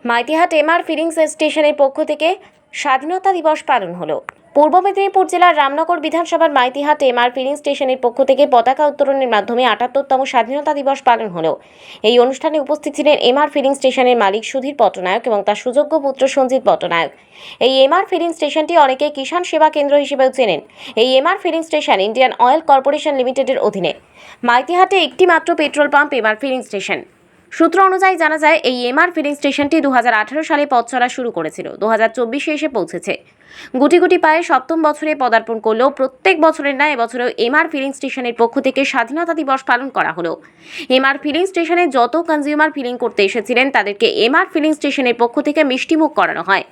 Maitihat MR feeling স্টেশনের পক্ষ থেকে স্বাধীনতা দিবস পালন হলো। পূর্ব মেদিনীপুর জেলার রামনগর বিধানসভার মাইতিহাট এমআর ফিলিং স্টেশনের পক্ষ থেকে পতাকা উত্তোলনের মাধ্যমে ৭৮তম স্বাধীনতা দিবস পালন হলো। এই অনুষ্ঠানে উপস্থিত ছিলেন এমআর ফিলিং স্টেশনের মালিক সুধীর পট্টনায়ক এবং তার সুযোগ্য পুত্র সঞ্জিত পট্টনায়ক। এই এমআর ফিলিং স্টেশনটি অনেকে কিষাণ সেবা কেন্দ্র হিসেবেও চেনেন। এই MR filling station Indian oil corporation লিমিটেডের অধীনে। মাইতিহাটে একটি মাত্র petrol pump MR filling station. সূত্র অনুযায়ী জানা যায়, এই এমআর ফিলিং স্টেশনটি 2018 সালে পথ চলা শুরু করেছিল, 2024-এ এসে পৌঁছেছে। গুটি গুটি পায়ে সপ্তম বছরে পদার্পণ করলেও প্রত্যেক বছরের ন্যায় এবছরেও এমআর ফিলিং স্টেশনের পক্ষ থেকে স্বাধীনতা দিবস পালন করা হলো। এমআর ফিলিং স্টেশনে যত কনজিউমার ফিলিং করতে এসেছিলেন তাদেরকে এমআর ফিলিং স্টেশনের পক্ষ থেকে মিষ্টিমুখ করানো হয়।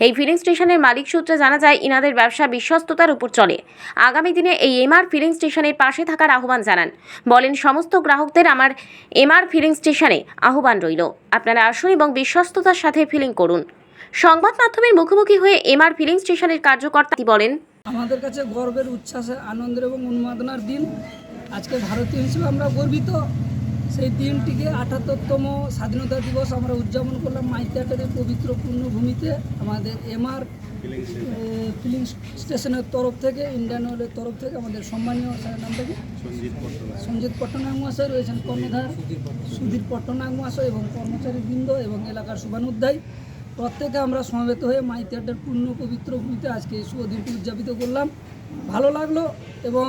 এই ফিলিং স্টেশনের মালিক সূত্রে জানা যায়, ইনাদের ব্যবসা বিশ্বস্ততার উপর চলে। আগামী দিনে এই এমআর ফিলিং স্টেশনের পাশে থাকার আহ্বান জানান। বলেন, সমস্ত গ্রাহকদের আমার এমআর ফিলিং স্টেশনে আহ্বান রইল, আপনারা আসুন এবং বিশ্বস্ততার সাথে ফিলিং করুন। সংবাদ মাধ্যমের মুখোমুখি হয়ে এমআর ফিলিং স্টেশনের কার্যকর্তা বলেন, আমাদের কাছে গর্বের, উচ্ছ্বাসে, আনন্দের এবং উন্মাদনার দিন। আজকে ভারতীয় হিসেবে আমরা গর্বিত। সেই দিনটিকে ৭৮তম স্বাধীনতা দিবস আমরা উদযাপন করলাম মাইতিহাটের পবিত্র পূর্ণভূমিতে। আমাদের এমআর ফিলিং স্টেশনের তরফ থেকে, ইন্ডিয়ান অয়েলের তরফ থেকে আমাদের সম্মানীয় স্যারের নামটা কি, সঞ্জিত পট্টনায়ক মহাশয় রয়েছেন, কর্ণধার সুধীর পট্টনায়ক মহাশয় এবং কর্মচারীবৃন্দ এবং এলাকার শুভানুধ্যায়ী প্রত্যেকে আমরা সমবেত হয়ে মাইতিহাটের পূর্ণ পবিত্র ভূমিতে আজকে এই শুভ দিনটি উদযাপিত করলাম। ভালো লাগলো এবং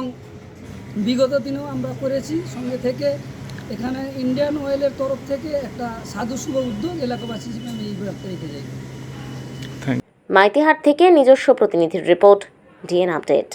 বিগত দিনেও আমরা করেছি সঙ্গে থেকে। এখানে ইন্ডিয়ান অয়েলের তরফ থেকে একটা সাধু শুভ উদ্যোগ এলাকাবাসী হিসেবে আমি এই ব্যাপারটা রেখে যাই। মাইতিহাট থেকে নিজস্ব প্রতিনিধির রিপোর্ট, ডিএন আপডেট।